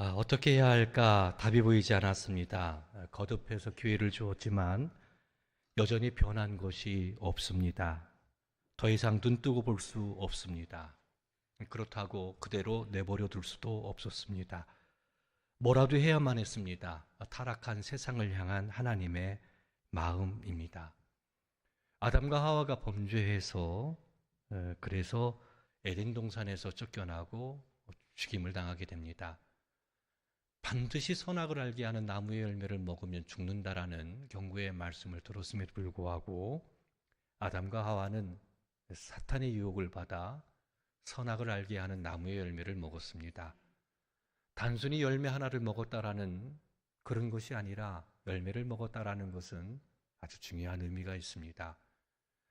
어떻게 해야 할까 답이 보이지 않았습니다. 거듭해서 기회를 주었지만 여전히 변한 것이 없습니다. 더 이상 눈 뜨고 볼 수 없습니다. 그렇다고 그대로 내버려 둘 수도 없었습니다. 뭐라도 해야만 했습니다. 타락한 세상을 향한 하나님의 마음입니다. 아담과 하와가 범죄해서 그래서 에덴 동산에서 쫓겨나고 죽임을 당하게 됩니다. 반드시 선악을 알게 하는 나무의 열매를 먹으면 죽는다라는 경고의 말씀을 들었음에도 불구하고 아담과 하와는 사탄의 유혹을 받아 선악을 알게 하는 나무의 열매를 먹었습니다. 단순히 열매 하나를 먹었다라는 그런 것이 아니라 열매를 먹었다라는 것은 아주 중요한 의미가 있습니다.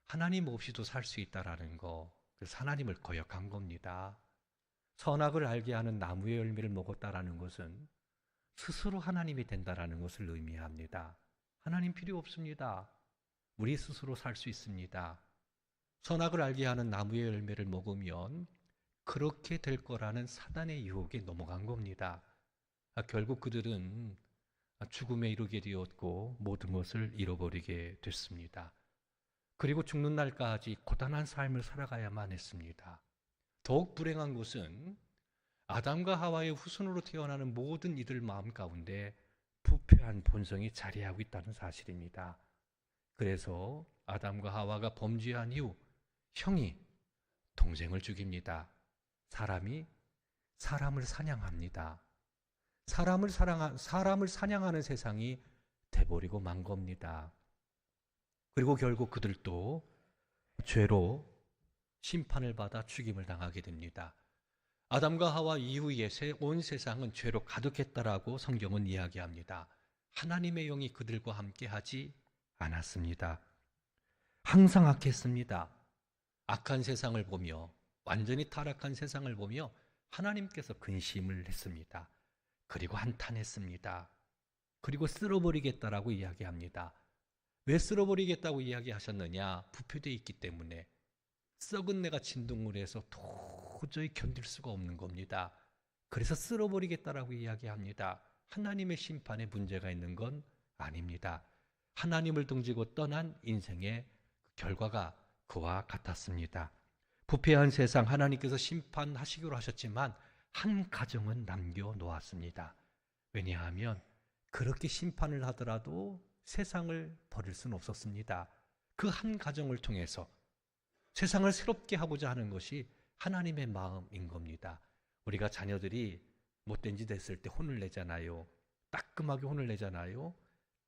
하나님 없이도 살 수 있다라는 거, 그래서 하나님을 거역한 겁니다. 선악을 알게 하는 나무의 열매를 먹었다라는 것은 스스로 하나님이 된다라는 것을 의미합니다. 하나님 필요 없습니다. 우리 스스로 살 수 있습니다. 선악을 알게 하는 나무의 열매를 먹으면 그렇게 될 거라는 사단의 유혹에 넘어간 겁니다. 결국 그들은 죽음에 이르게 되었고 모든 것을 잃어버리게 됐습니다. 그리고 죽는 날까지 고단한 삶을 살아가야만 했습니다. 더욱 불행한 것은 아담과 하와의 후손으로 태어나는 모든 이들 마음 가운데 부패한 본성이 자리하고 있다는 사실입니다. 그래서 아담과 하와가 범죄한 이후 형이 동생을 죽입니다. 사람이 사람을 사냥합니다. 사람을 사냥하는 세상이 돼버리고 만 겁니다. 그리고 결국 그들도 죄로 심판을 받아 죽임을 당하게 됩니다. 아담과 하와 이후에 온 세상은 죄로 가득했다라고 성경은 이야기합니다. 하나님의 영이 그들과 함께 하지 않았습니다. 항상 악했습니다. 악한 세상을 보며, 완전히 타락한 세상을 보며 하나님께서 근심을 했습니다. 그리고 한탄했습니다. 그리고 쓸어버리겠다라고 이야기합니다. 왜 쓸어버리겠다고 이야기하셨느냐? 부패되어 있기 때문에. 썩은 내가 진동을 해서 도저히 견딜 수가 없는 겁니다. 그래서 쓸어버리겠다라고 이야기합니다. 하나님의 심판에 문제가 있는 건 아닙니다. 하나님을 등지고 떠난 인생의 결과가 그와 같았습니다. 부패한 세상 하나님께서 심판하시기로 하셨지만 한 가정은 남겨놓았습니다. 왜냐하면 그렇게 심판을 하더라도 세상을 버릴 수는 없었습니다. 그 한 가정을 통해서 세상을 새롭게 하고자 하는 것이 하나님의 마음인 겁니다. 우리가 자녀들이 못된 짓 했을 때 혼을 내잖아요. 따끔하게 혼을 내잖아요.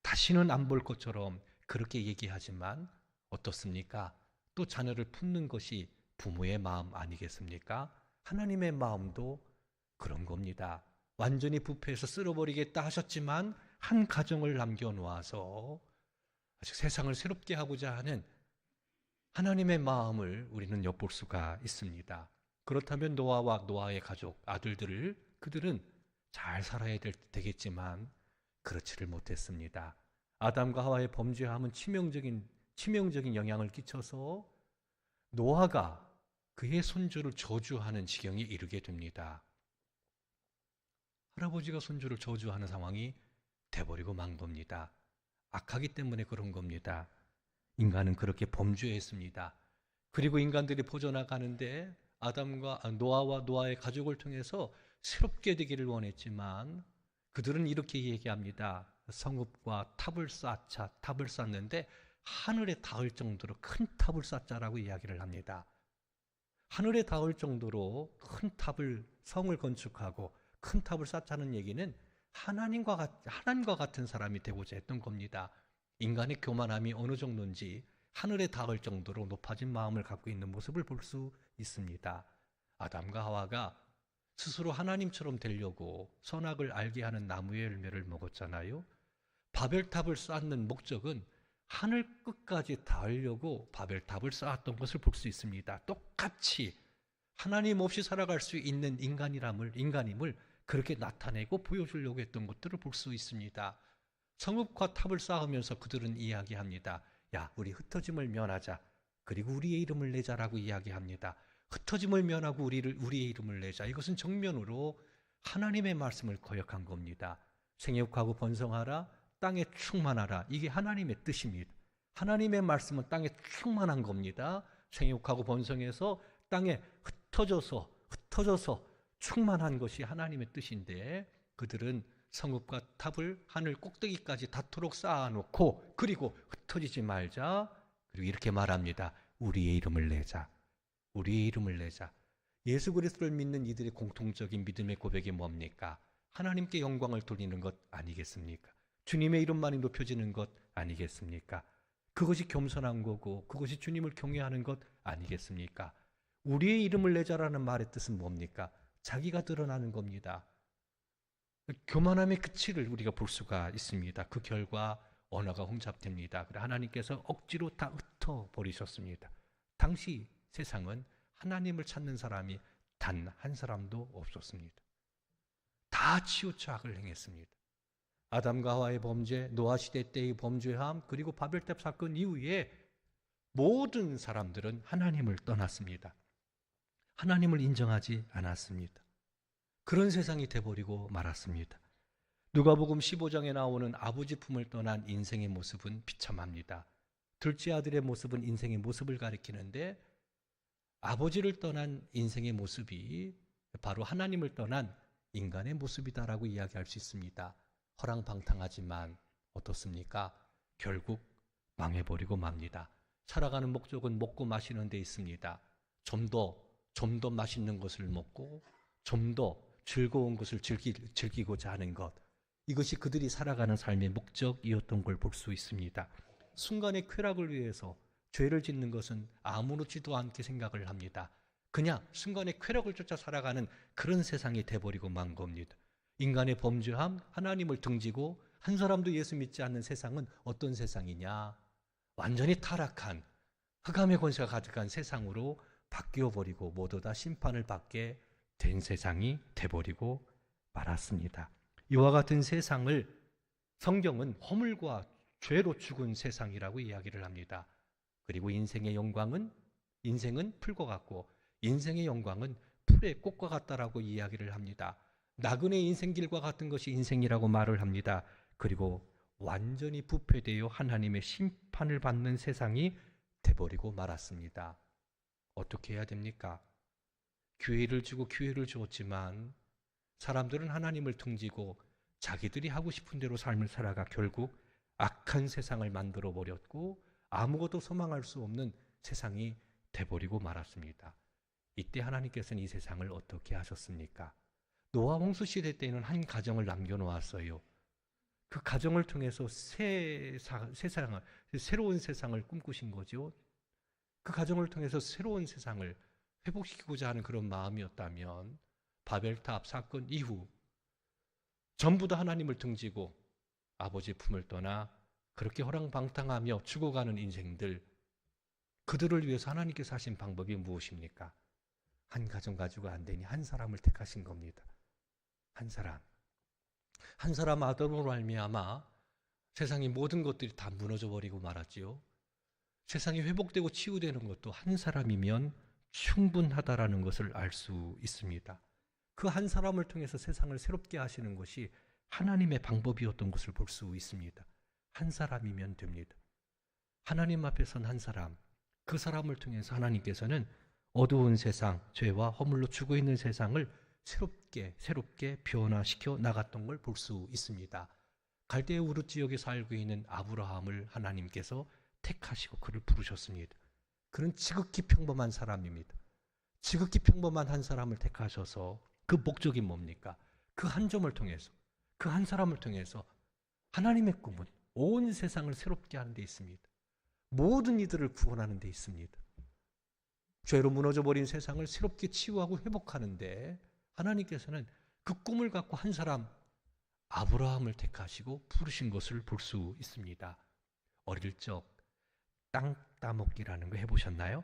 다시는 안 볼 것처럼 그렇게 얘기하지만 어떻습니까? 또 자녀를 품는 것이 부모의 마음 아니겠습니까? 하나님의 마음도 그런 겁니다. 완전히 부패해서 쓸어버리겠다 하셨지만 한 가정을 남겨놓아서 아직 세상을 새롭게 하고자 하는 하나님의 마음을 우리는 엿볼 수가 있습니다. 그렇다면 노아와 노아의 가족, 아들들을 그들은 잘 살아야 되겠지만 그렇지를 못했습니다. 아담과 하와의 범죄함은 치명적인 영향을 끼쳐서 노아가 그의 손주를 저주하는 지경에 이르게 됩니다. 할아버지가 손주를 저주하는 상황이 돼버리고 만 겁니다. 악하기 때문에 그런 겁니다. 인간은 그렇게 범죄했습니다. 그리고 인간들이 퍼져나가는데 노아와 노아의 가족을 통해서 새롭게 되기를 원했지만 그들은 이렇게 얘기합니다. 성읍과 탑을 쌓는데 하늘에 닿을 정도로 큰 탑을 쌓자라고 이야기를 합니다. 하늘에 닿을 정도로 큰 성을 건축하고 큰 탑을 쌓자는 얘기는 하나님과 같은 사람이 되고자 했던 겁니다. 인간의 교만함이 어느 정도인지 하늘에 닿을 정도로 높아진 마음을 갖고 있는 모습을 볼 수 있습니다. 아담과 하와가 스스로 하나님처럼 되려고 선악을 알게 하는 나무의 열매를 먹었잖아요. 바벨탑을 쌓는 목적은 하늘 끝까지 닿으려고 바벨탑을 쌓았던 것을 볼 수 있습니다. 똑같이 하나님 없이 살아갈 수 있는 인간임을 그렇게 나타내고 보여주려고 했던 것들을 볼 수 있습니다. 성읍과 탑을 쌓으면서 그들은 이야기합니다. 야, 우리 흩어짐을 면하자. 그리고 우리의 이름을 내자라고 이야기합니다. 흩어짐을 면하고 우리의 이름을 내자. 이것은 정면으로 하나님의 말씀을 거역한 겁니다. 생육하고 번성하라, 땅에 충만하라. 이게 하나님의 뜻입니다. 하나님의 말씀은 땅에 충만한 겁니다. 생육하고 번성해서 땅에 흩어져서 충만한 것이 하나님의 뜻인데, 그들은 성읍과 탑을 하늘 꼭대기까지 닿도록 쌓아놓고, 그리고 흩어지지 말자. 그리고 이렇게 말합니다. 우리의 이름을 내자. 우리의 이름을 내자. 예수 그리스도를 믿는 이들의 공통적인 믿음의 고백이 뭡니까? 하나님께 영광을 돌리는 것 아니겠습니까? 주님의 이름만이 높여지는 것 아니겠습니까? 그것이 겸손한 거고, 그것이 주님을 경외하는 것 아니겠습니까? 우리의 이름을 내자라는 말의 뜻은 뭡니까? 자기가 드러나는 겁니다. 교만함의 끝을 우리가 볼 수가 있습니다. 그 결과 언어가 혼잡됩니다. 그래 하나님께서 억지로 다 흩어버리셨습니다. 당시 세상은 하나님을 찾는 사람이 단 한 사람도 없었습니다. 다 치우쳐 악을 행했습니다. 아담과 하와의 범죄, 노아 시대 때의 범죄함, 그리고 바벨탑 사건 이후에 모든 사람들은 하나님을 떠났습니다. 하나님을 인정하지 않았습니다. 그런 세상이 돼버리고 말았습니다. 누가복음 15장에 나오는 아버지 품을 떠난 인생의 모습은 비참합니다. 둘째 아들의 모습은 인생의 모습을 가리키는데, 아버지를 떠난 인생의 모습이 바로 하나님을 떠난 인간의 모습이다라고 이야기할 수 있습니다. 허랑방탕하지만 어떻습니까? 결국 망해버리고 맙니다. 살아가는 목적은 먹고 마시는 데 있습니다. 좀 더 맛있는 것을 먹고 좀 더 즐거운 것을 즐기고자 하는 것, 이것이 그들이 살아가는 삶의 목적이었던 걸 볼 수 있습니다. 순간의 쾌락을 위해서 죄를 짓는 것은 아무렇지도 않게 생각을 합니다. 그냥 순간의 쾌락을 쫓아 살아가는 그런 세상이 돼버리고 만 겁니다. 인간의 범죄함, 하나님을 등지고 한 사람도 예수 믿지 않는 세상은 어떤 세상이냐? 완전히 타락한 흑암의 권세가 가득한 세상으로 바뀌어버리고 모두 다 심판을 받게 된 세상이 돼버리고 말았습니다. 이와 같은 세상을 성경은 허물과 죄로 죽은 세상이라고 이야기를 합니다. 그리고 인생은 풀과 같고 인생의 영광은 풀의 꽃과 같다라고 이야기를 합니다. 나그네 인생길과 같은 것이 인생이라고 말을 합니다. 그리고 완전히 부패되어 하나님의 심판을 받는 세상이 돼버리고 말았습니다. 어떻게 해야 됩니까? 기회를 주었지만 사람들은 하나님을 등지고 자기들이 하고 싶은 대로 삶을 살아가 결국 악한 세상을 만들어 버렸고 아무것도 소망할 수 없는 세상이 돼버리고 말았습니다. 이때 하나님께서는 이 세상을 어떻게 하셨습니까? 노아 홍수 시대 때에는 한 가정을 남겨놓았어요. 그 가정을 통해서 새로운 세상을 꿈꾸신 거죠. 그 가정을 통해서 새로운 세상을 회복시키고자 하는 그런 마음이었다면 바벨탑 사건 이후 전부 다 하나님을 등지고 아버지 품을 떠나 그렇게 허랑방탕하며 죽어가는 인생들, 그들을 위해서 하나님께서 하신 방법이 무엇입니까? 한 가정 가지고 안 되니 한 사람을 택하신 겁니다. 한 사람 아담으로 말미암아 세상의 모든 것들이 다 무너져 버리고 말았지요. 세상이 회복되고 치유되는 것도 한 사람이면 충분하다라는 것을 알 수 있습니다. 그 한 사람을 통해서 세상을 새롭게 하시는 것이 하나님의 방법이었던 것을 볼 수 있습니다. 한 사람이면 됩니다. 하나님 앞에 선 한 사람, 그 사람을 통해서 하나님께서는 어두운 세상, 죄와 허물로 죽어 있는 세상을 새롭게 변화시켜 나갔던 걸 볼 수 있습니다. 갈대아 우르 지역에 살고 있는 아브라함을 하나님께서 택하시고 그를 부르셨습니다. 그는 지극히 평범한 사람입니다. 지극히 평범한 한 사람을 택하셔서 그 목적이 뭡니까? 그 한 점을 통해서, 그 한 사람을 통해서 하나님의 꿈은 온 세상을 새롭게 하는 데 있습니다. 모든 이들을 구원하는 데 있습니다. 죄로 무너져버린 세상을 새롭게 치유하고 회복하는데 하나님께서는 그 꿈을 갖고 한 사람 아브라함을 택하시고 부르신 것을 볼 수 있습니다. 어릴 적 땅 따먹기라는 거 해보셨나요?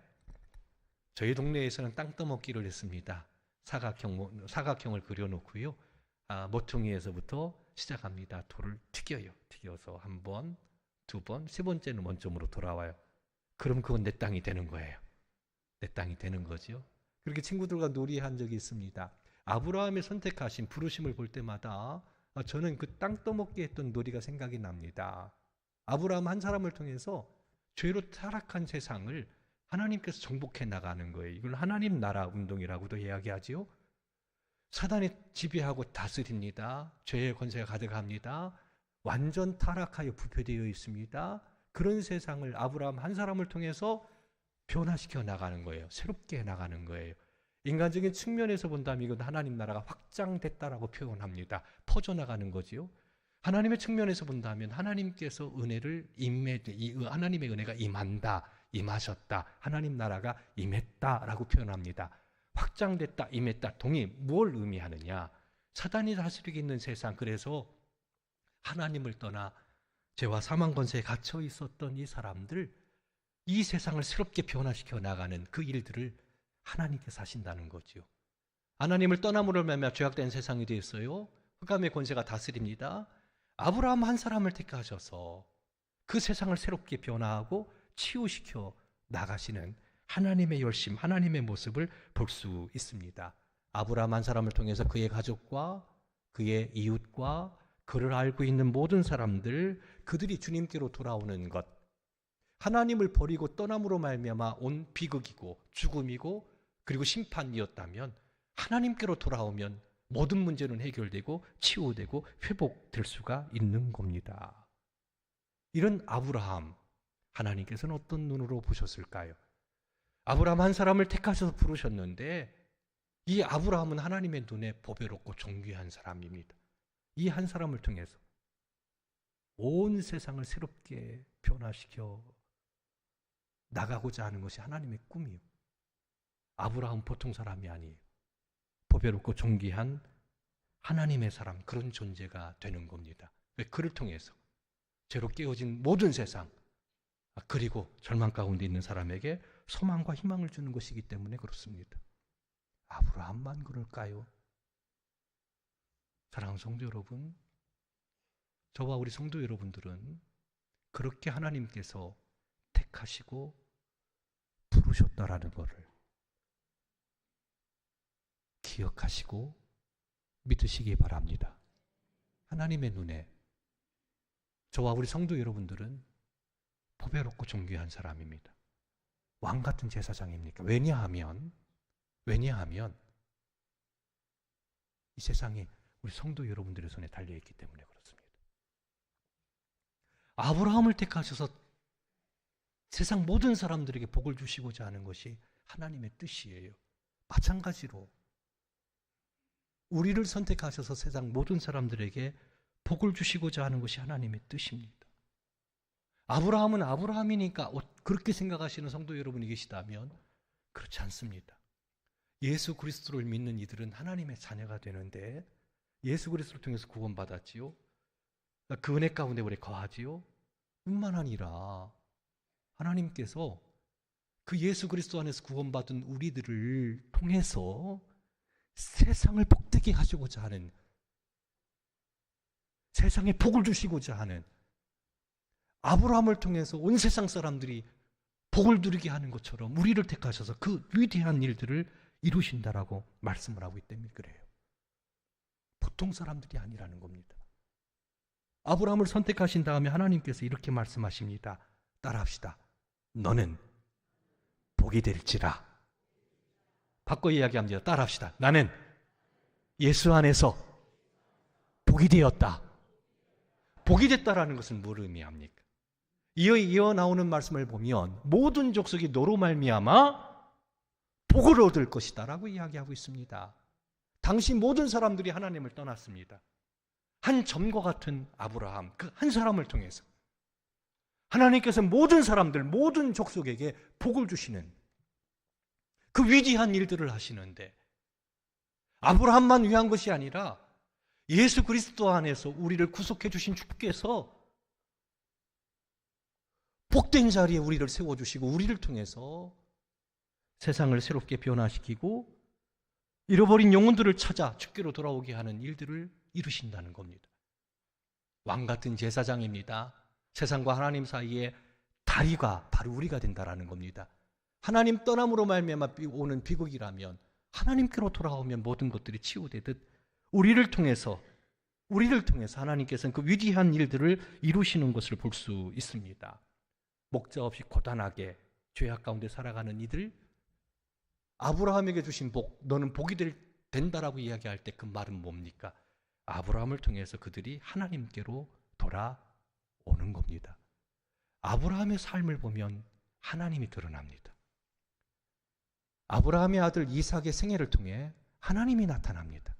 저희 동네에서는 땅 따먹기를 했습니다. 사각형을 그려놓고요. 모퉁이에서부터 시작합니다. 돌을 튀겨요. 튀겨서 한 번, 두 번, 세 번째는 원점으로 돌아와요. 그럼 그건 내 땅이 되는 거예요. 내 땅이 되는 거죠. 그렇게 친구들과 놀이한 적이 있습니다. 아브라함이 선택하신 부르심을 볼 때마다 저는 그 땅 떠먹게 했던 놀이가 생각이 납니다. 아브라함 한 사람을 통해서 죄로 타락한 세상을 하나님께서 정복해 나가는 거예요. 이걸 하나님 나라 운동이라고도 이야기하지요. 사단이 지배하고 다스립니다. 죄의 권세가 가득합니다. 완전 타락하여 부패되어 있습니다. 그런 세상을 아브라함 한 사람을 통해서 변화시켜 나가는 거예요. 새롭게 나가는 거예요. 인간적인 측면에서 본다면 이건 하나님 나라가 확장됐다라고 표현합니다. 퍼져나가는 거지요. 하나님의 측면에서 본다면 하나님께서 은혜를 하나님의 은혜가 임한다, 임하셨다, 하나님 나라가 임했다라고 표현합니다. 확장됐다, 임했다, 동의. 뭘 의미하느냐? 사단이 다스리고 있는 세상, 그래서 하나님을 떠나 죄와 사망 권세에 갇혀 있었던 이 사람들, 이 세상을 새롭게 변화시켜 나가는 그 일들을 하나님께서 하신다는 거죠. 하나님을 떠남으로 말미암아 죄악된 세상이 되었어요. 흑암의 권세가 다스립니다. 아브라함 한 사람을 택하셔서 그 세상을 새롭게 변화하고 치유시켜 나가시는 하나님의 열심, 하나님의 모습을 볼 수 있습니다. 아브라함 한 사람을 통해서 그의 가족과 그의 이웃과 그를 알고 있는 모든 사람들, 그들이 주님께로 돌아오는 것, 하나님을 버리고 떠남으로 말미암아 온 비극이고 죽음이고 그리고 심판이었다면 하나님께로 돌아오면 모든 문제는 해결되고 치유되고 회복될 수가 있는 겁니다. 이런 아브라함, 하나님께서는 어떤 눈으로 보셨을까요? 아브라함 한 사람을 택하셔서 부르셨는데 이 아브라함은 하나님의 눈에 보배롭고 존귀한 사람입니다. 이 한 사람을 통해서 온 세상을 새롭게 변화시켜 나가고자 하는 것이 하나님의 꿈이에요. 아브라함 보통 사람이 아니에요. 보배롭고 존귀한 하나님의 사람, 그런 존재가 되는 겁니다. 왜? 그를 통해서 죄로 깨어진 모든 세상, 그리고 절망 가운데 있는 사람에게 소망과 희망을 주는 것이기 때문에 그렇습니다. 아브라함만 그럴까요? 사랑하는 성도 여러분, 저와 우리 성도 여러분들은 그렇게 하나님께서 택하시고 부르셨다라는 것을 기억하시고 믿으시기 바랍니다. 하나님의 눈에 저와 우리 성도 여러분들은 보배롭고 존귀한 사람입니다. 왕 같은 제사장입니까? 왜냐하면 이 세상이 우리 성도 여러분들의 손에 달려있기 때문에 그렇습니다. 아브라함을 택하셔서 세상 모든 사람들에게 복을 주시고자 하는 것이 하나님의 뜻이에요. 마찬가지로 우리를 선택하셔서 세상 모든 사람들에게 복을 주시고자 하는 것이 하나님의 뜻입니다. 아브라함은 아브라함이니까 그렇게 생각하시는 성도 여러분이 계시다면 그렇지 않습니다. 예수 그리스도를 믿는 이들은 하나님의 자녀가 되는데 예수 그리스도를 통해서 구원받았지요. 그 은혜 가운데 우리 거하지요. 뿐만 아니라 하나님께서 그 예수 그리스도 안에서 구원받은 우리들을 통해서 세상을 복되게 하시고자 하는, 세상에 복을 주시고자 하는, 아브라함을 통해서 온 세상 사람들이 복을 누리게 하는 것처럼 우리를 택하셔서 그 위대한 일들을 이루신다라고 말씀을 하고 있기 때문에 그래요. 보통 사람들이 아니라는 겁니다. 아브라함을 선택하신 다음에 하나님께서 이렇게 말씀하십니다. 따라합시다. 너는 복이 될지라. 바꿔 이야기합니다. 따라합시다. 나는 예수 안에서 복이 되었다. 복이 됐다라는 것은 뭘 의미합니까? 이어 나오는 말씀을 보면 모든 족속이 너로 말미암아 복을 얻을 것이다라고 이야기하고 있습니다. 당시 모든 사람들이 하나님을 떠났습니다. 한 점과 같은 아브라함, 그 한 사람을 통해서 하나님께서 모든 사람들, 모든 족속에게 복을 주시는 그 위대한 일들을 하시는데, 아브라함만 위한 것이 아니라 예수 그리스도 안에서 우리를 구속해 주신 주께서 복된 자리에 우리를 세워주시고 우리를 통해서 세상을 새롭게 변화시키고 잃어버린 영혼들을 찾아 주께로 돌아오게 하는 일들을 이루신다는 겁니다. 왕 같은 제사장입니다. 세상과 하나님 사이에 다리가 바로 우리가 된다라는 겁니다. 하나님 떠남으로 말미암아 오는 비극이라면 하나님께로 돌아오면 모든 것들이 치유되듯 우리를 통해서 하나님께서는 그 위대한 일들을 이루시는 것을 볼 수 있습니다. 목자 없이 고단하게 죄악 가운데 살아가는 이들, 아브라함에게 주신 복, 너는 복이 된다라고 이야기할 때 그 말은 뭡니까? 아브라함을 통해서 그들이 하나님께로 돌아오는 겁니다. 아브라함의 삶을 보면 하나님이 드러납니다. 아브라함의 아들 이삭의 생애를 통해 하나님이 나타납니다.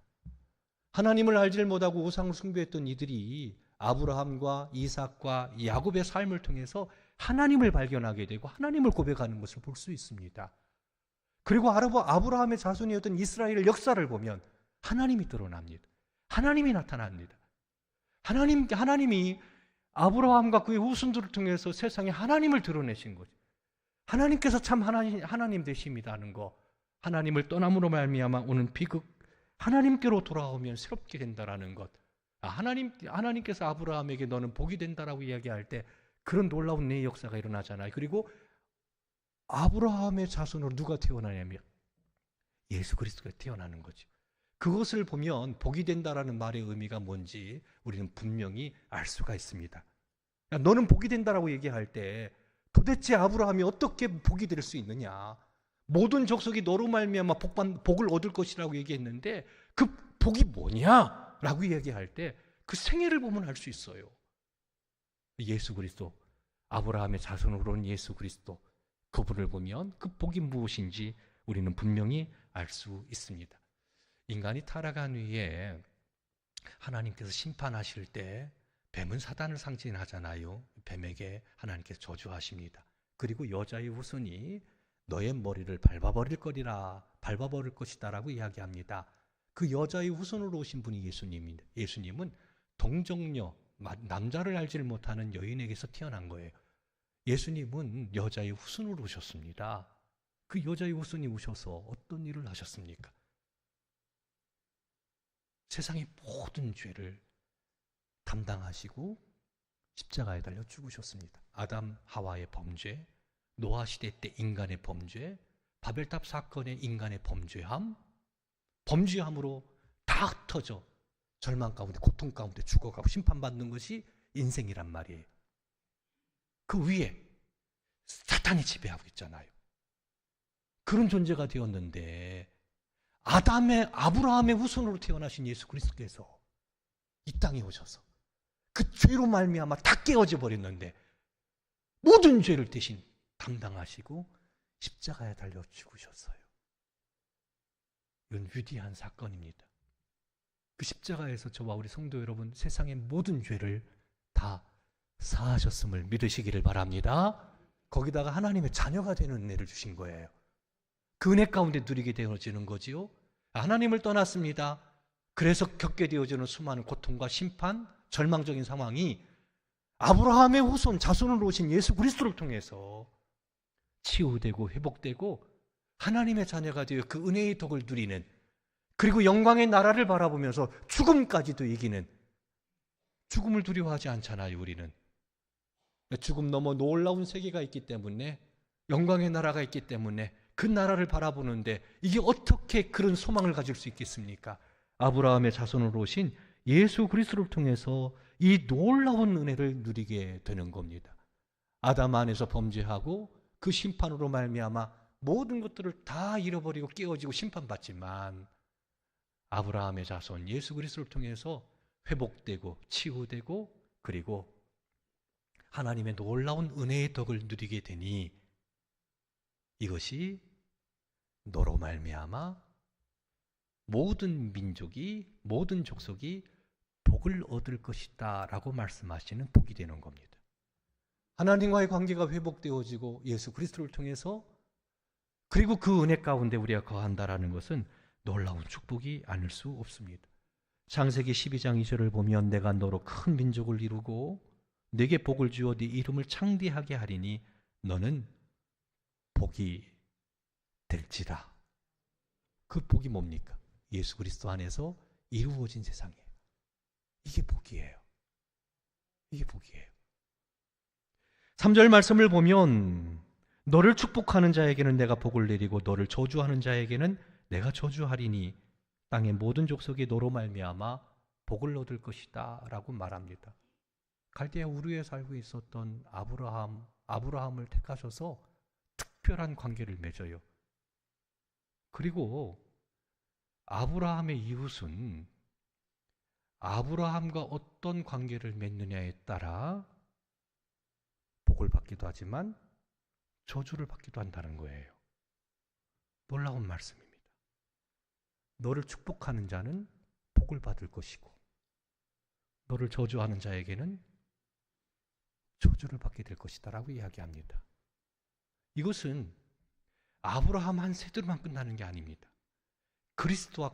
하나님을 알지를 못하고 우상을 숭배했던 이들이 아브라함과 이삭과 야곱의 삶을 통해서 하나님을 발견하게 되고 하나님을 고백하는 것을 볼 수 있습니다. 그리고 아브라함의 자손이었던 이스라엘 역사를 보면 하나님이 드러납니다. 하나님이 나타납니다. 하나님이 아브라함과 그의 후손들을 통해서 세상에 하나님을 드러내신 거죠. 하나님께서 참 하나님 되십니다는 거, 하나님을 떠남으로 말미암아 오는 비극, 하나님께로 돌아오면 새롭게 된다라는 것. 하나님께서 아브라함에게 너는 복이 된다라고 이야기할 때 그런 놀라운 내 역사가 일어나잖아요. 그리고 아브라함의 자손으로 누가 태어나냐면 예수 그리스도가 태어나는 거죠. 그것을 보면 복이 된다라는 말의 의미가 뭔지 우리는 분명히 알 수가 있습니다. 너는 복이 된다라고 얘기할 때 도대체 아브라함이 어떻게 복이 될 수 있느냐? 모든 족속이 너로 말미암아 복을 얻을 것이라고 얘기했는데 그 복이 뭐냐라고 얘기할 때 그 생애를 보면 알 수 있어요. 예수 그리스도, 아브라함의 자손으로 온 예수 그리스도, 그분을 보면 그 복이 무엇인지 우리는 분명히 알 수 있습니다. 인간이 타락한 후에 하나님께서 심판하실 때 뱀은 사단을 상징하잖아요. 뱀에게 하나님께서 저주하십니다. 그리고 여자의 후손이 너의 머리를 밟아버릴 것이다 라고 이야기합니다. 그 여자의 후손으로 오신 분이 예수님입니다. 예수님은 동정녀, 남자를 알지 못하는 여인에게서 태어난 거예요. 예수님은 여자의 후손으로 오셨습니다. 그 여자의 후손이 오셔서 어떤 일을 하셨습니까? 세상의 모든 죄를 담당하시고 십자가에 달려 죽으셨습니다. 아담 하와의 범죄, 노아 시대 때 인간의 범죄, 바벨탑 사건의 인간의 범죄함으로 다 흩어져 절망 가운데 고통 가운데 죽어가고 심판받는 것이 인생이란 말이에요. 그 위에 사탄이 지배하고 있잖아요. 그런 존재가 되었는데 아브라함의 후손으로 태어나신 예수 그리스도께서 이 땅에 오셔서 그 죄로 말미암아 다 깨어져 버렸는데 모든 죄를 대신 담당하시고 십자가에 달려 죽으셨어요. 이건 위대한 사건입니다. 그 십자가에서 저와 우리 성도 여러분 세상의 모든 죄를 다 사하셨음을 믿으시기를 바랍니다. 거기다가 하나님의 자녀가 되는 은혜를 주신 거예요. 그 은혜 가운데 누리게 되어지는 거지요. 하나님을 떠났습니다. 그래서 겪게 되어지는 수많은 고통과 심판, 절망적인 상황이 아브라함의 후손 자손으로 오신 예수 그리스도를 통해서 치유되고 회복되고 하나님의 자녀가 되어 그 은혜의 덕을 누리는, 그리고 영광의 나라를 바라보면서 죽음까지도 이기는, 죽음을 두려워하지 않잖아요. 우리는 죽음 넘어 놀라운 세계가 있기 때문에, 영광의 나라가 있기 때문에 그 나라를 바라보는데 이게 어떻게 그런 소망을 가질 수 있겠습니까? 아브라함의 자손으로 오신 예수 그리스도를 통해서 이 놀라운 은혜를 누리게 되는 겁니다. 아담 안에서 범죄하고 그 심판으로 말미암아 모든 것들을 다 잃어버리고 깨어지고 심판받지만, 아브라함의 자손 예수 그리스도를 통해서 회복되고 치유되고 그리고 하나님의 놀라운 은혜의 덕을 누리게 되니 이것이 너로 말미암아 모든 민족이, 모든 족속이 복을 얻을 것이다 라고 말씀하시는 복이 되는 겁니다. 하나님과의 관계가 회복되어지고 예수 그리스도를 통해서, 그리고 그 은혜 가운데 우리가 거한다라는 것은 놀라운 축복이 아닐 수 없습니다. 창세기 12장 2절을 보면 내가 너로 큰 민족을 이루고 내게 복을 주어 네 이름을 창대하게 하리니 너는 복이 될지라. 그 복이 뭡니까? 예수 그리스도 안에서 이루어진 세상이에요. 이게 복이에요. 이게 복이에요. 3절 말씀을 보면 너를 축복하는 자에게는 내가 복을 내리고 너를 저주하는 자에게는 내가 저주하리니 땅의 모든 족속이 너로 말미암아 복을 얻을 것이다 라고 말합니다. 갈대아 우르에 살고 있었던 아브라함을 택하셔서 특별한 관계를 맺어요. 그리고 아브라함의 이웃은 아브라함과 어떤 관계를 맺느냐에 따라 복을 받기도 하지만 저주를 받기도 한다는 거예요. 놀라운 말씀입니다. 너를 축복하는 자는 복을 받을 것이고 너를 저주하는 자에게는 저주를 받게 될 것이다 라고 이야기합니다. 이것은 아브라함 한 세대로만 끝나는 게 아닙니다. 그리스도와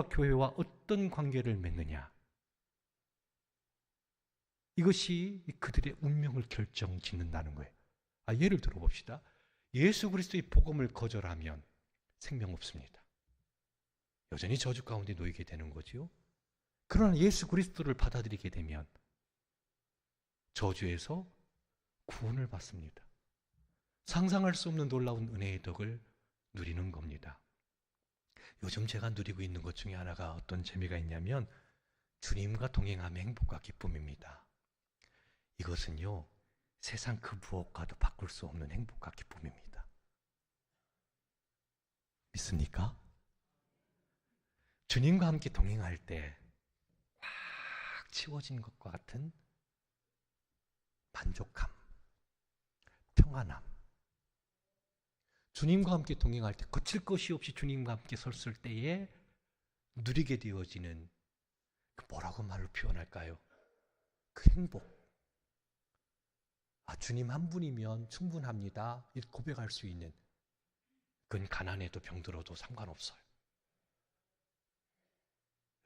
교회와 어떤 관계를 맺느냐, 이것이 그들의 운명을 결정짓는다는 거예요. 예를 들어봅시다. 예수 그리스도의 복음을 거절하면 생명 없습니다. 여전히 저주 가운데 놓이게 되는 거지요. 그러나 예수 그리스도를 받아들이게 되면 저주에서 구원을 받습니다. 상상할 수 없는 놀라운 은혜의 덕을 누리는 겁니다. 요즘 제가 누리고 있는 것 중에 하나가 어떤 재미가 있냐면 주님과 동행함의 행복과 기쁨입니다. 이것은요, 세상 그 무엇과도 바꿀 수 없는 행복과 기쁨입니다. 믿습니까? 주님과 함께 동행할 때 확 치워진 것과 같은 만족감, 평안함. 주님과 함께 동행할 때 거칠 것이 없이 주님과 함께 섰을 때에 누리게 되어지는 뭐라고 말로 표현할까요? 그 행복. 주님 한 분이면 충분합니다. 이렇게 고백할 수 있는, 그건 가난해도 병들어도 상관없어요.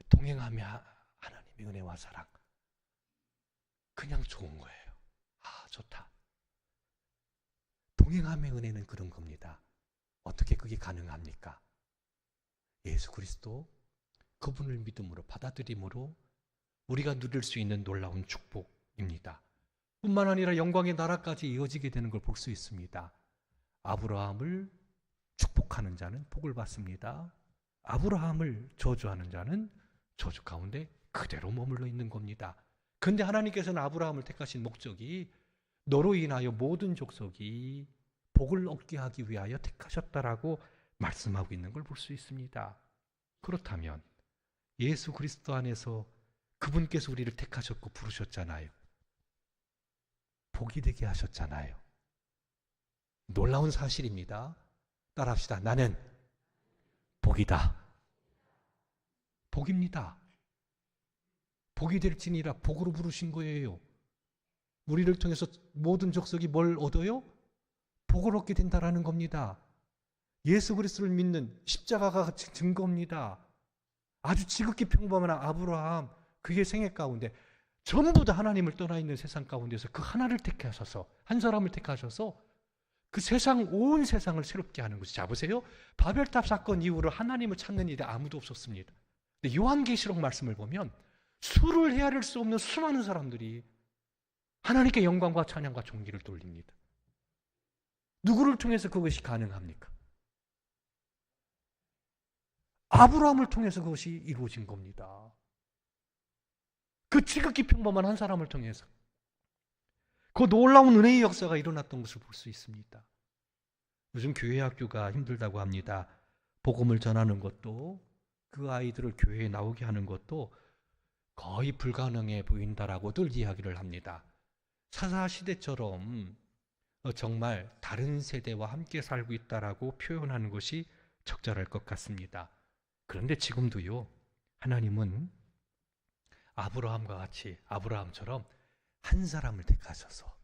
동행하며 하나님의 은혜와 사랑, 그냥 좋은 거예요. 좋다. 동행함의 은혜는 그런 겁니다. 어떻게 그게 가능합니까? 예수 그리스도, 그분을 믿음으로 받아들임으로 우리가 누릴 수 있는 놀라운 축복입니다. 뿐만 아니라 영광의 나라까지 이어지게 되는 걸 볼 수 있습니다. 아브라함을 축복하는 자는 복을 받습니다. 아브라함을 저주하는 자는 저주 가운데 그대로 머물러 있는 겁니다. 그런데 하나님께서는 아브라함을 택하신 목적이 너로 인하여 모든 족속이 복을 얻게 하기 위하여 택하셨다라고 말씀하고 있는 걸 볼 수 있습니다. 그렇다면 예수 그리스도 안에서 그분께서 우리를 택하셨고 부르셨잖아요. 복이 되게 하셨잖아요. 놀라운 사실입니다. 따라합시다. 나는 복이다. 복입니다. 복이 될지니라 복으로 부르신 거예요. 우리를 통해서 모든 족속이 뭘 얻어요? 복을 얻게 된다라는 겁니다. 예수 그리스도를 믿는 십자가가 증거입니다. 아주 지극히 평범한 아브라함, 그의 생애 가운데 전부 다 하나님을 떠나 있는 세상 가운데서 그 하나를 택하셔서, 한 사람을 택하셔서 그 세상, 온 세상을 새롭게 하는 것이. 자, 보세요. 바벨탑 사건 이후로 하나님을 찾는 일이 아무도 없었습니다. 근데 요한계시록 말씀을 보면 수를 헤아릴 수 없는 수많은 사람들이 하나님께 영광과 찬양과 존귀를 돌립니다. 누구를 통해서 그것이 가능합니까? 아브라함을 통해서 그것이 이루어진 겁니다. 그 지극히 평범한 한 사람을 통해서 그 놀라운 은혜의 역사가 일어났던 것을 볼 수 있습니다. 요즘 교회 학교가 힘들다고 합니다. 복음을 전하는 것도, 그 아이들을 교회에 나오게 하는 것도 거의 불가능해 보인다라고들 이야기를 합니다. 사사시대처럼 정말 다른 세대와 함께 살고 있다라고 표현하는 것이 적절할 것 같습니다. 그런데 지금도요, 하나님은 아브라함과 같이, 아브라함처럼 한 사람을 택하셔서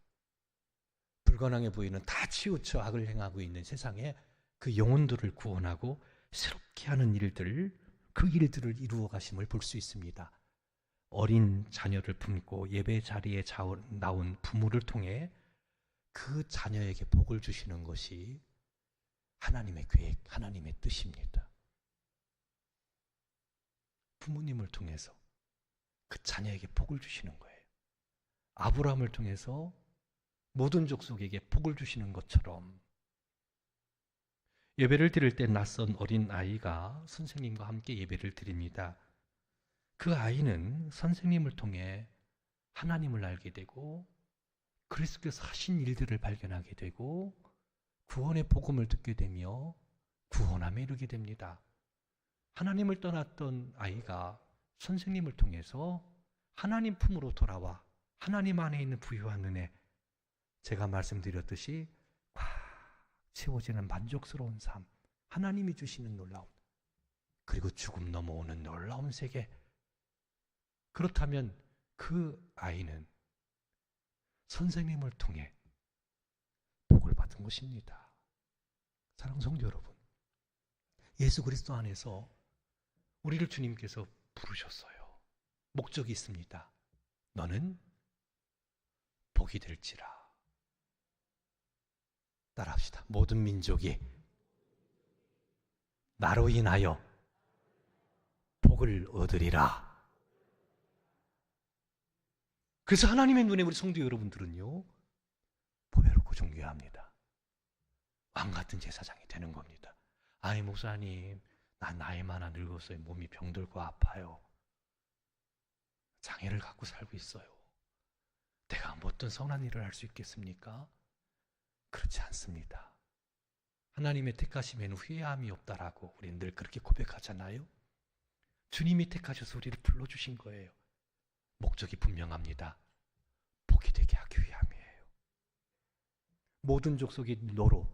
불가능해 보이는, 다 치우쳐 악을 행하고 있는 세상에 그 영혼들을 구원하고 새롭게 하는 일들, 그 일들을 이루어 가심을 볼 수 있습니다. 어린 자녀를 품고 예배 자리에 나온 부모를 통해 그 자녀에게 복을 주시는 것이 하나님의 계획, 하나님의 뜻입니다. 부모님을 통해서 그 자녀에게 복을 주시는 거예요. 아브라함을 통해서 모든 족속에게 복을 주시는 것처럼 예배를 드릴 때 낯선 어린 아이가 선생님과 함께 예배를 드립니다. 그 아이는 선생님을 통해 하나님을 알게 되고 그리스도께서 하신 일들을 발견하게 되고 구원의 복음을 듣게 되며 구원함에 이르게 됩니다. 하나님을 떠났던 아이가 선생님을 통해서 하나님 품으로 돌아와 하나님 안에 있는 부유한 은혜, 제가 말씀드렸듯이 꽉 채워지는 만족스러운 삶, 하나님이 주시는 놀라움, 그리고 죽음 넘어오는 놀라운 세계. 그렇다면 그 아이는 선생님을 통해 복을 받은 것입니다. 사랑하는 성도 여러분, 예수 그리스도 안에서 우리를 주님께서 부르셨어요. 목적이 있습니다. 너는 복이 될지라. 따라합시다. 모든 민족이 나로 인하여 복을 얻으리라. 그래서 하나님의 눈에 우리 성도 여러분들은요, 보배롭고 존귀합니다. 왕 같은 제사장이 되는 겁니다. 아이 목사님, 난 나이 많아 늙었어요. 몸이 병들고 아파요. 장애를 갖고 살고 있어요. 내가 뭐 어떤 선한 일을 할 수 있겠습니까? 그렇지 않습니다. 하나님의 택하심에는 후회함이 없다라고 우리는 늘 그렇게 고백하잖아요. 주님이 택하셔서 우리를 불러주신 거예요. 목적이 분명합니다. 복이 되게 하기 위함이에요. 모든 족속이 너로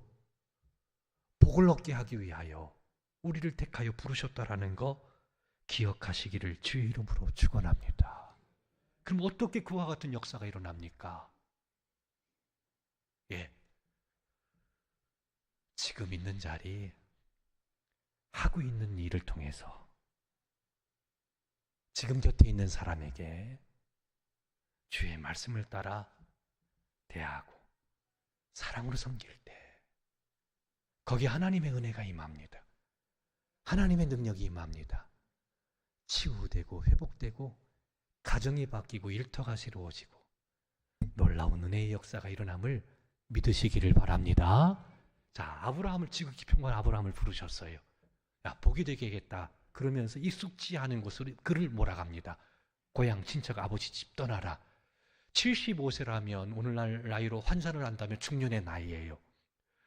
복을 얻게 하기 위하여 우리를 택하여 부르셨다라는 거 기억하시기를 주의 이름으로 축원합니다. 그럼 어떻게 그와 같은 역사가 일어납니까? 지금 있는 자리, 하고 있는 일을 통해서 지금 곁에 있는 사람에게 주의 말씀을 따라 대하고 사랑으로 섬길 때 거기에 하나님의 은혜가 임합니다. 하나님의 능력이 임합니다. 치유되고 회복되고 가정이 바뀌고 일터가 새로워지고 놀라운 은혜의 역사가 일어남을 믿으시기를 바랍니다. 자, 아브라함을 지극히 평범한 아브라함을 부르셨어요. 야, 복이 되게 하겠다. 그러면서 익숙지 않은 곳으로 그를 몰아갑니다. 고향 친척 아버지 집 떠나라. 75세라면 오늘날 나이로 환산을 한다면 중년의 나이예요.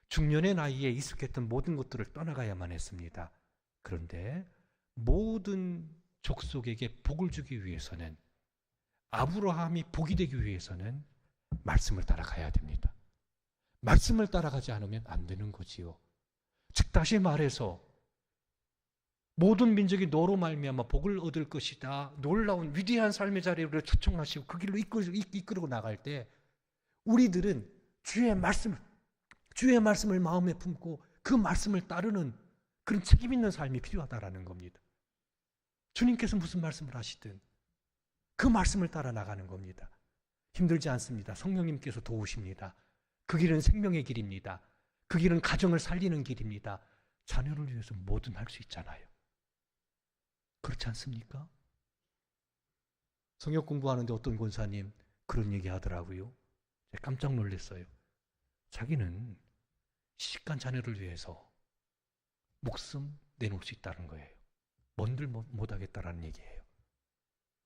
중년의 나이에 익숙했던 모든 것들을 떠나가야만 했습니다. 그런데 모든 족속에게 복을 주기 위해서는, 아브라함이 복이 되기 위해서는 말씀을 따라가야 됩니다. 말씀을 따라가지 않으면 안 되는 거지요. 즉 다시 말해서 모든 민족이 너로 말미암아 복을 얻을 것이다. 놀라운 위대한 삶의 자리에 우리를 초청하시고 그 길로 이끌고 나갈 때 우리들은 주의 말씀을 마음에 품고 그 말씀을 따르는 그런 책임 있는 삶이 필요하다라는 겁니다. 주님께서 무슨 말씀을 하시든 그 말씀을 따라 나가는 겁니다. 힘들지 않습니다. 성령님께서 도우십니다. 그 길은 생명의 길입니다. 그 길은 가정을 살리는 길입니다. 자녀를 위해서 뭐든 할 수 있잖아요. 그렇지 않습니까? 성역 공부하는데 어떤 권사님 그런 얘기 하더라고요. 제가 깜짝 놀랐어요. 자기는 시집간 자녀를 위해서 목숨 내놓을 수 있다는 거예요. 뭔들 못하겠다라는 얘기예요.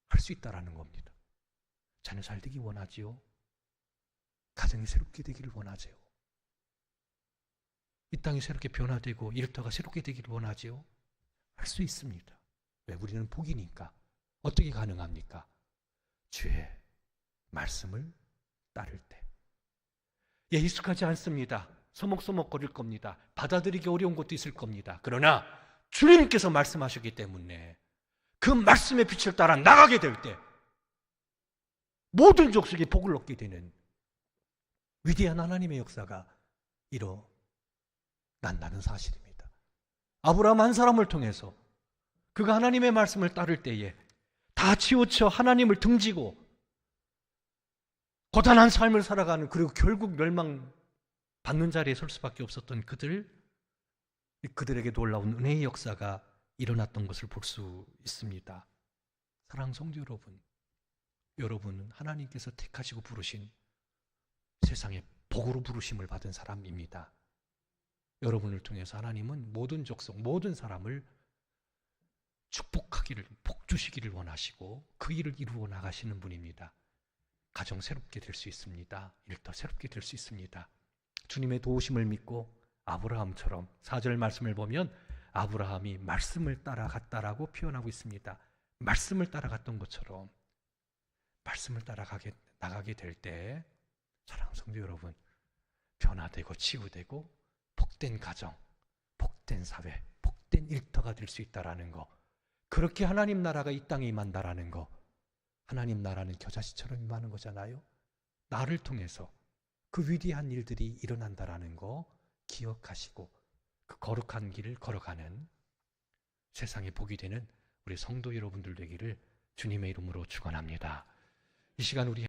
할 수 있다라는 겁니다. 자녀 잘 되기 원하지요. 가정이 새롭게 되기를 원하지요. 이 땅이 새롭게 변화되고 일터가 새롭게 되기를 원하지요. 할 수 있습니다. 왜? 우리는 복이니까. 어떻게 가능합니까? 주의 말씀을 따를 때. 익숙하지 않습니다. 서먹서먹거릴 겁니다. 받아들이기 어려운 것도 있을 겁니다. 그러나 주님께서 말씀하셨기 때문에 그 말씀의 빛을 따라 나가게 될 때 모든 족속이 복을 얻게 되는 위대한 하나님의 역사가 일어난다는 사실입니다. 아브라함 한 사람을 통해서 그가 하나님의 말씀을 따를 때에 다 치우쳐 하나님을 등지고 고단한 삶을 살아가는, 그리고 결국 멸망받는 자리에 설 수밖에 없었던 그들에게 놀라운 은혜의 역사가 일어났던 것을 볼 수 있습니다. 사랑하는 성도 여러분, 여러분은 하나님께서 택하시고 부르신 세상의 복으로 부르심을 받은 사람입니다. 여러분을 통해서 하나님은 모든 족속, 모든 사람을 축복하기를, 복주시기를 원하시고 그 일을 이루어 나가시는 분입니다. 가정 새롭게 될 수 있습니다. 일터 새롭게 될 수 있습니다. 주님의 도우심을 믿고 아브라함처럼 4절 말씀을 보면 아브라함이 말씀을 따라갔다라고 표현하고 있습니다. 말씀을 따라갔던 것처럼 말씀을 따라가게 나가게 될 때 사랑하는 성도 여러분, 변화되고 치유되고 복된 가정, 복된 사회, 복된 일터가 될 수 있다라는 거, 그렇게 하나님 나라가 이 땅에 임한다라는 거, 하나님 나라는 겨자씨처럼 임하는 거잖아요. 나를 통해서 그 위대한 일들이 일어난다라는 거 기억하시고 그 거룩한 길을 걸어가는 세상에 복이 되는 우리 성도 여러분들 되기를 주님의 이름으로 축원합니다. 이 시간 우리